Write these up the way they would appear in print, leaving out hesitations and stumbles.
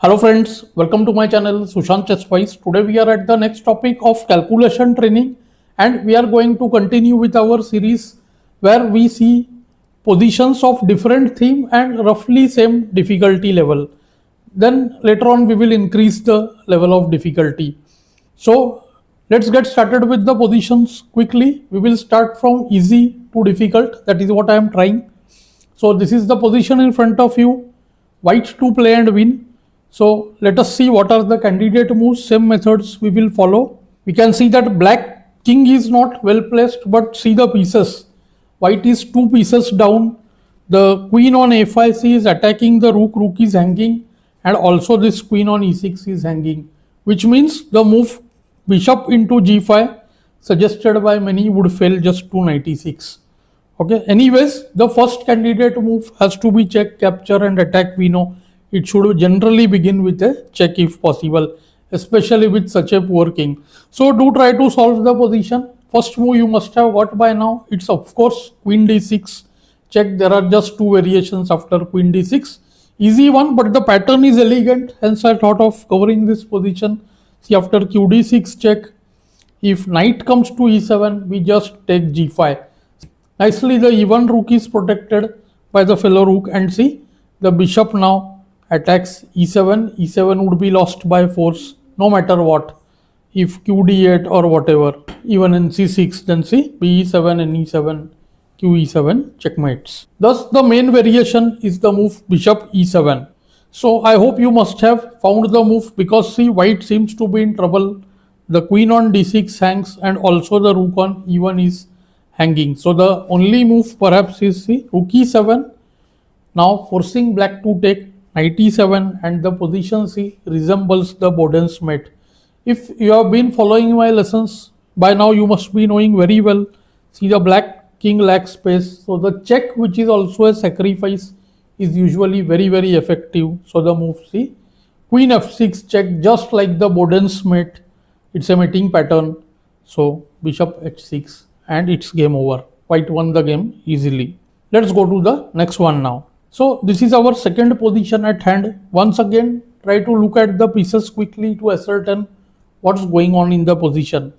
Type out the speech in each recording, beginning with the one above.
Hello friends, welcome to my channel SushantChessWise. Today we are at the next topic of calculation training and we are going to continue with our series where we see positions of different theme and roughly same difficulty level. Then later on we will increase the level of difficulty. So let's get started with the positions quickly. We will start from easy to difficult. That is what I am trying. So this is the position in front of you. White to play and win. So let us see what are the candidate moves, same methods we will follow. We can see that black king is not well placed, but see the pieces. White is 2 pieces down. The queen on a5 is attacking the rook, rook is hanging, and also this queen on e6 is hanging, which means the move bishop into g5 suggested by many would fail just to knight e6. Okay, anyways, the first candidate move has to be check, capture and attack. We know it should generally begin with a check if possible, especially with such a poor king. So do try to solve the position. First move you must have got by now. It's of course queen d6 check. There are just 2 variations after queen d6. Easy one, but the pattern is elegant. Hence I thought of covering this position. See, after q d6 check, if knight comes to e7, we just take g5. Nicely the e1 rook is protected by the fellow rook, and see the bishop now attacks e7. e7 would be lost by force no matter what, if q d8 or whatever, even in c6, then see b7 and e7, q e7 checkmates. Thus the main variation is the move bishop e7. So I hope you must have found the move, because see white seems to be in trouble. The queen on d6 hangs and also the rook on e1 is hanging. So the only move perhaps is see rook e7, now forcing black to take knight e7, and the position C resembles the Boden's mate. If you have been following my lessons, by now you must be knowing very well. See, the black king lacks space, so the check, which is also a sacrifice, is usually very effective. So the move C, queen f6 check, just like the Boden's mate. It's a mating pattern. So bishop h6 and it's game over. White won the game easily. Let's go to the next one now. So this is our second position at hand. Once again, try to look at the pieces quickly to ascertain what's going on in the position.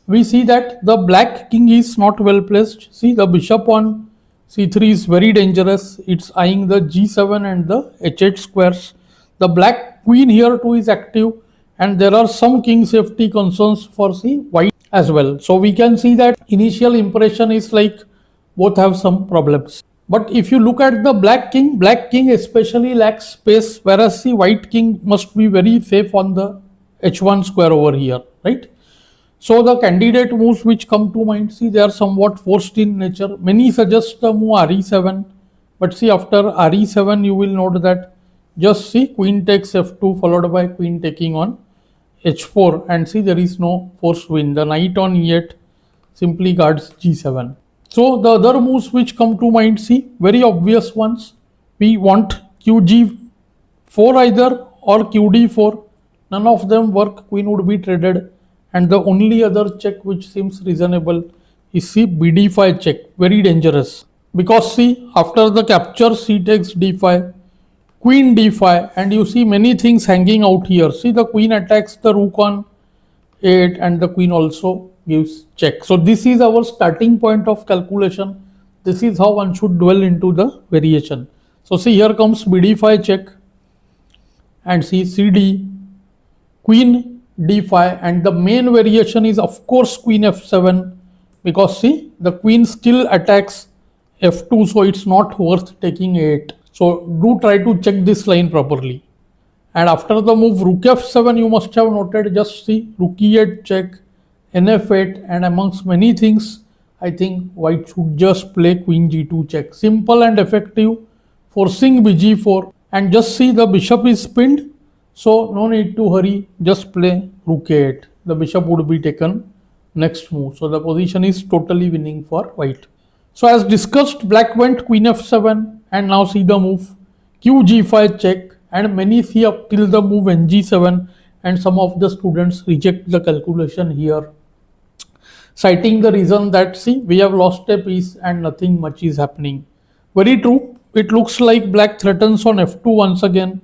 We see that the black king is not well placed. See, the bishop on c3 is very dangerous. It's eyeing the g7 and the h8 squares. The black queen here too is active, and there are some king safety concerns for see white as well. So we can see that initial impression is like both have some problems. But if you look at the black king especially lacks space, whereas the white king must be very safe on the h1 square over here, right? So the candidate moves which come to mind, see, they are somewhat forced in nature. Many suggest the move re7, but see, after re7 you will note that just see queen takes f2 followed by queen taking on h4, and see there is no forced win. The knight on e8 simply guards g7. So the other moves which come to mind, see, very obvious ones. We want qg4 either or qd4. None of them work. Queen would be traded. And the only other check which seems reasonable is see bd5 check. Very dangerous. Because see, after the capture, c takes d5, queen d5, and you see many things hanging out here. See, the queen attacks the rook on 8 and the queen also gives check. So this is our starting point of calculation. This is how one should dwell into the variation. So see, here comes bd5 check, and see cd, queen d5, and the main variation is of course queen f7, because see the queen still attacks f2, so it's not worth taking 8. So do try to check this line properly. And after the move rook f7, you must have noted, just see rook e8 check, nf8, and amongst many things, I think white should just play queen g2 check. Simple and effective, forcing bg4, and just see the bishop is pinned, so no need to hurry, just play rook a8. The bishop would be taken next move. So the position is totally winning for white. So as discussed, black went queen f7, and now see the move qg5 check, and many see up till the move ng7, and some of the students reject the calculation here, citing the reason that see we have lost a piece and nothing much is happening. Very true. It looks like black threatens on f2 once again,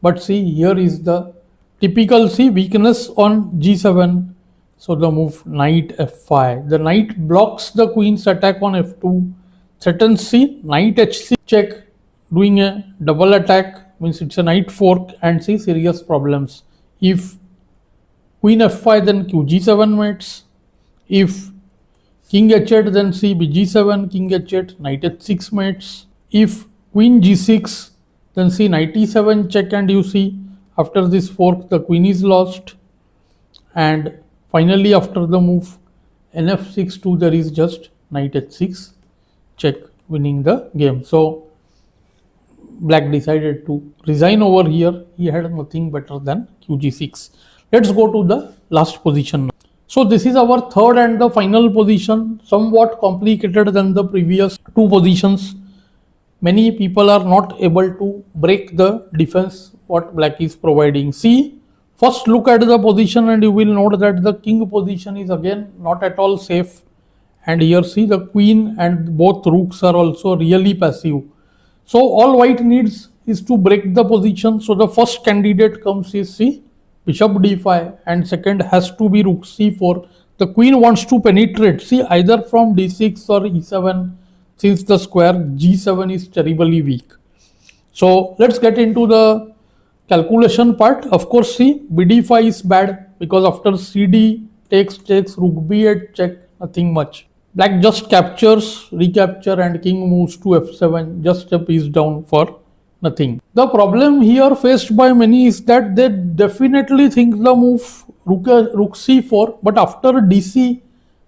But see, here is the typical weakness on g7. So the move knight f5. The knight blocks the queen's attack on f2. Threatens c, knight h6 check, doing a double attack, means it's a knight fork, and see serious problems. If queen f5, then qg7 mates. If king h8, then c bg7, king h8, knight h6 mates. If queen g6, then see knight e7 check, and you see after this fork the queen is lost. And finally after the move nf6 there is just knight h6 check, winning the game. So black decided to resign over here. He had nothing better than qg6. Let's go to the last position now. So this is our third and the final position, somewhat complicated than the previous two positions. Many people are not able to break the defense what black is providing. See, first look at the position and you will note that the king position is again not at all safe. And here see the queen and both rooks are also really passive. So all white needs is to break the position. So the first candidate comes is see bishop d5, and second has to be rook c4. The queen wants to penetrate, see either from d6 or e7, since the square g7 is terribly weak. So let's get into the calculation part. Of course, see bd5 is bad because after cd takes rook b8 check, nothing much. Black just captures, recapture, and king moves to f7, just a piece down for nothing. The problem here faced by many is that they definitely think the move rook c4, but after dc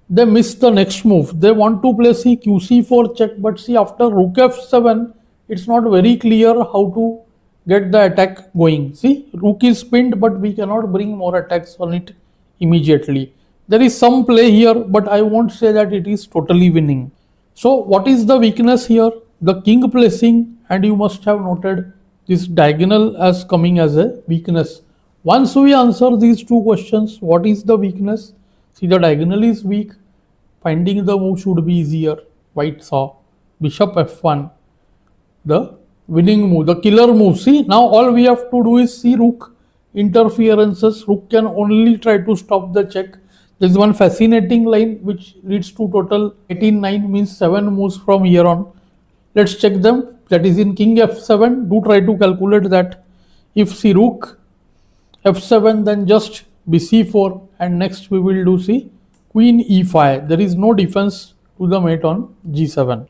they miss the next move. They want to play see qc4 check, but see after rook f7 it's not very clear how to get the attack going. See, rook is pinned, but we cannot bring more attacks on it immediately. There is some play here, but I won't say that it is totally winning. So what is the weakness here? The king placing, and you must have noted this diagonal as coming as a weakness. Once we answer these two questions, what is the weakness? See, the diagonal is weak. Finding the move should be easier. White saw bishop f1, the winning move, the killer move. See, now all we have to do is see rook interferences. Rook can only try to stop the check. There is one fascinating line which leads to total 18-9, means 7 moves from here on. Let's check them. That is in king f7. Do try to calculate that. If see rook f7, then just bc4, and next we will do see queen e5. There is no defense to the mate on g7.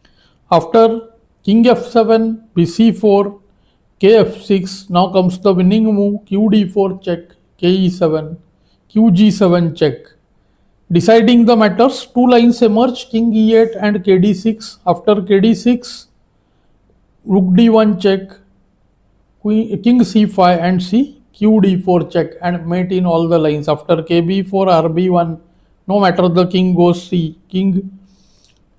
After king f7, bc4, kf6, now comes the winning move qd4 check, ke7, qg7 check. Deciding the matters, two lines emerge, king e8 and kd6. After kd6, rook d1 check, king c5, and c qd4 check, and mate in all the lines. After kb4, rb1, no matter the king goes c, king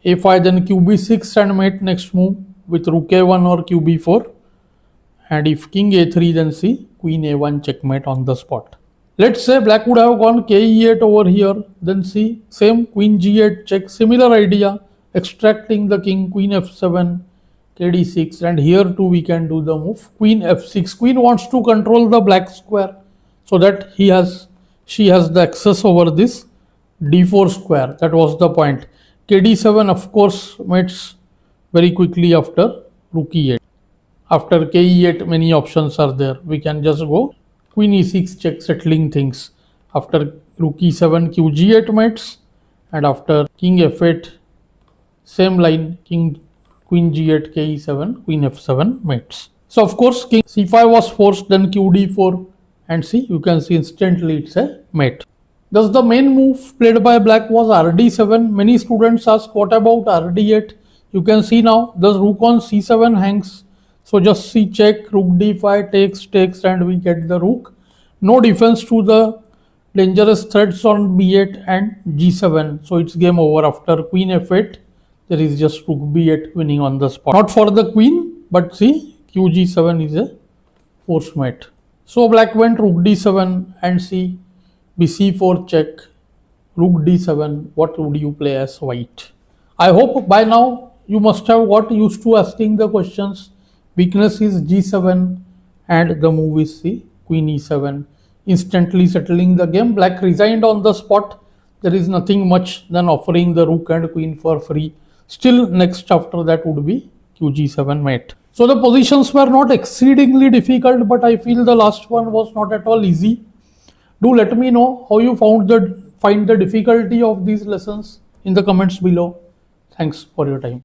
a5, then qb6 and mate next move with rook a1 or qb4, and if king a3, then c queen a1 checkmate on the spot. Let's say black would have gone k e8 over here, then see same queen g8 check, similar idea, extracting the king, queen f7, kd6, and here too we can do the move queen f6. Queen wants to control the black square so that she has the access over this d4 square. That was the point. kd7 of course mates very quickly after rook e8. After k e8 many options are there. We can just go queen e6 check, settling things. After rook e7, qg8 mates, and after king f8 same line, king queen g8, k e7, queen f7 mates. So of course king c5 was forced, then qd4, and see you can see instantly it's a mate. Thus the main move played by black was rd7. Many students ask what about rd8? You can see now the rook on c7 hangs. So just see check, rook d5 takes, and we get the rook. No defense to the dangerous threats on b8 and g7. So it's game over. After queen f8, there is just rook b8 winning on the spot. Not for the queen, but see qg7 is a force mate. So black went rook d7 and see bc4 check, rook d7. What would you play as white? I hope by now you must have got used to asking the questions. Weakness is g7, and the move is the queen e7, instantly settling the game. Black resigned on the spot. There is nothing much than offering the rook and queen for free. Still, next after that would be qg7 mate. So the positions were not exceedingly difficult, but I feel the last one was not at all easy. Do let me know how you find the difficulty of these lessons in the comments below. Thanks for your time.